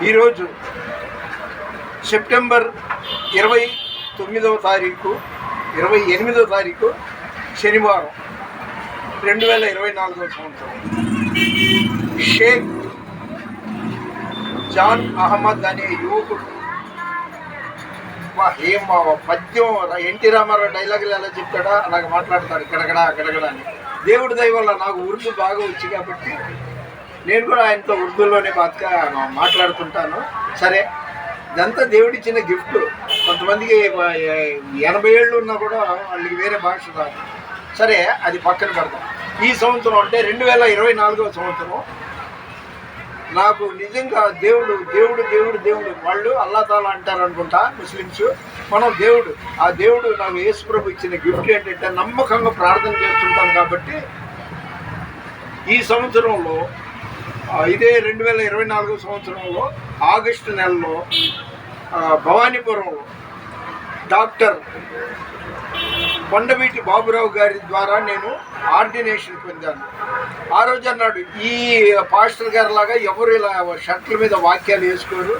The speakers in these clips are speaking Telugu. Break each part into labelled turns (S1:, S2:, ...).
S1: ఈరోజు సెప్టెంబర్ 28వ తారీఖు శనివారం 2024 సంవత్సరం. షేక్ జాన్ అహ్మద్ అనే యువకుడు ఏం పద్యం ఎన్టీ రామారావు డైలాగులు ఎలా చెప్తాడా అలాగ మాట్లాడతాడు, గడగడా గడగడా అని. దేవుడి దయ వల్ల నాకు ఉర్దూ బాగా వచ్చి కాబట్టి నేను కూడా ఆయనతో ఉర్దూలోనే మాట్లాడుతుంటాను. సరే, ఇదంతా దేవుడిచ్చిన గిఫ్ట్. కొంతమందికి 80 ఏళ్ళు ఉన్నా కూడా వాళ్ళకి వేరే భాష రాదు. సరే, అది పక్కన పెడతాం. ఈ సంవత్సరం అంటే 2024 సంవత్సరం నాకు నిజంగా దేవుడు దేవుడు దేవుడు దేవుడు వాళ్ళు అల్లా తాలా అంటారు అనుకుంటా ముస్లిమ్స్. మనం దేవుడు, ఆ దేవుడు నాకు యేసు ప్రభు ఇచ్చిన గిఫ్ట్ ఏంటంటే నమ్మకంగా ప్రార్థన చేస్తుంటాను. కాబట్టి ఈ సంవత్సరంలో ఇదే 2024 సంవత్సరంలో ఆగస్టు నెలలో భవానీపురంలో డాక్టర్ కొండవీటి బాబురావు గారి ద్వారా నేను ఆర్డినేషన్ పొందాను. ఆ రోజు అన్నాడు, ఈ పాస్టర్ గారి లాగా ఎవరు ఇలా షర్ట్ల మీద వాక్యాలు వేసుకోరు,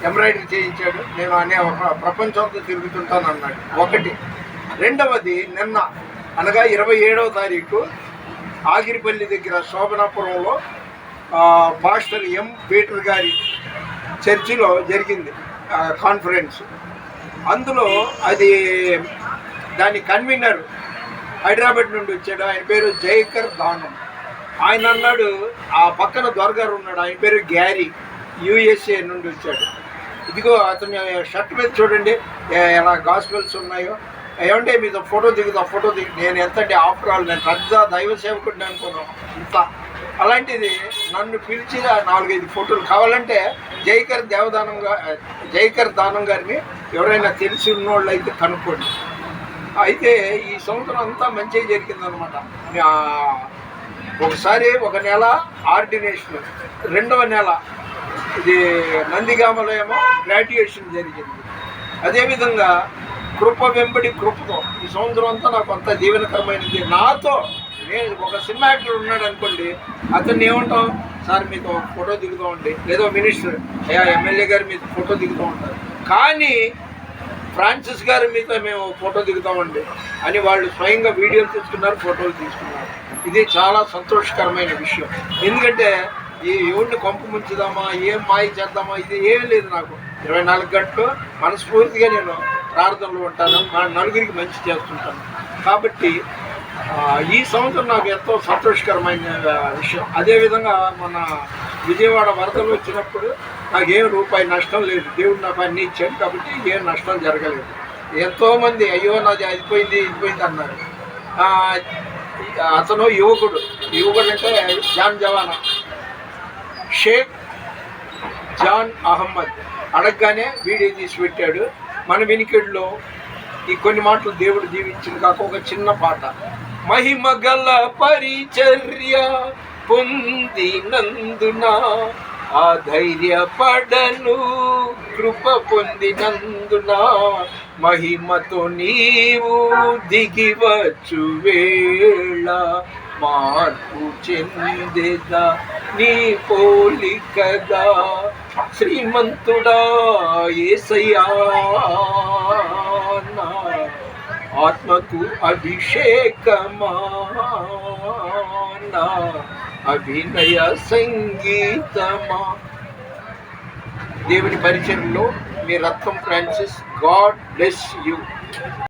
S1: ఎంబ్రాయిడరీ చేయించాడు, నేను అనే ప్రపంచంతో తిరుగుతుంటాను అన్నాడు. ఒకటి. రెండవది, నిన్న అనగా 27వ తారీఖు ఆగిరిపల్లి దగ్గర శోభనాపురంలో పాస్టర్ ఎం పీటర్ గారి చర్చిలో జరిగింది కాన్ఫరెన్స్. అందులో దాని కన్వీనర్ హైదరాబాద్ నుండి వచ్చాడు. ఆయన పేరు జైకర్ దానం. ఆయన అన్నాడు, ఆ పక్కన దొరగారు ఉన్నాడు, ఆయన పేరు గ్యారీ, USA నుండి వచ్చాడు. ఇదిగో అతని షర్ట్ మీద చూడండి ఎలా గాస్పెల్స్ ఉన్నాయో. ఏమంటే మీతో ఫోటో దిగుతా, నేను ఎంత అంటే ఆఫ్టర్ ఆల్ నేను పెద్ద దైవ సేవకుడిని అనుకున్నాను ఇంత. అలాంటిది నన్ను పిలిచి 4-5 ఫోటోలు కావాలంటే జైకర్ దానం గారిని ఎవరైనా తెలిసి ఉన్నోళ్ళు అయితే కనుక్కోండి. అయితే ఈ సంవత్సరం అంతా మంచిగా జరిగిందనమాట. ఒకసారి ఒక నెల ఆర్డినేషన్, రెండవ నెల ఇది నందిగామలో ఏమో గ్రాడ్యుయేషన్ జరిగింది. అదేవిధంగా కృప వెంబడి కృపతో ఈ సంవత్సరం అంతా నాకు అంత దీవెనకరమైనది. నాతో నేను ఒక సినిమా యాక్టర్ ఉన్నాడు అనుకోండి, అతన్ని ఏమంటాం, సార్ మీతో ఫోటో దిగుతామండి, లేదో మినిస్టర్ ఎమ్మెల్యే గారు మీతో ఫోటో దిగుతూ ఉంటారు, కానీ ఫ్రాన్సిస్ గారి మీద మేము ఫోటో దిగుతామండి అని వాళ్ళు స్వయంగా వీడియోలు తీసుకున్నారు, ఫోటోలు తీసుకున్నారు. ఇది చాలా సంతోషకరమైన విషయం. ఎందుకంటే ఈ ఎవరిని కొంపు ముంచుదామా, ఏం మాయ చేద్దామా, ఇది ఏమీ లేదు. నాకు 24 గంటలు మనస్ఫూర్తిగా నేను ప్రార్థనలు ఉంటాను, మా నలుగురికి మంచి చేస్తుంటాను. కాబట్టి ఈ సంవత్సరం నాకు ఎంతో సంతోషకరమైన విషయం. అదేవిధంగా మన విజయవాడ వరదలు వచ్చినప్పుడు నాకేం రూపాయి నష్టం లేదు. దేవుడు నాకు అన్నీ ఇచ్చాడు కాబట్టి ఏం నష్టం జరగలేదు. ఎంతోమంది అయ్యో నాది అయిపోయింది అన్నారు. అతను యువకుడు అంటే జవానా షేక్ జాన్ అహ్మద్ అడగగానే వీడియో తీసి పెట్టాడు. మన వినికిడిలో ఈ కొన్ని మాటలు దేవుడు దీవించింది కాక ఒక చిన్న పాట. మహిమ గల పరిచర్య పొందినందున ఆధైర్యపడను, కృప పొందినందున మహిమతో నీవు దిగివచ్చు వేళ, మార్పు చెందేదా నీ పోలికగా, శ్రీమంతుడా యేసయ్యా నా ఆత్మకు అభిషేకమా, నా అభినయ సంగీతమా. దేవుని పరిచయంలో మీ రత్నం ఫ్రాన్సిస్. God bless you.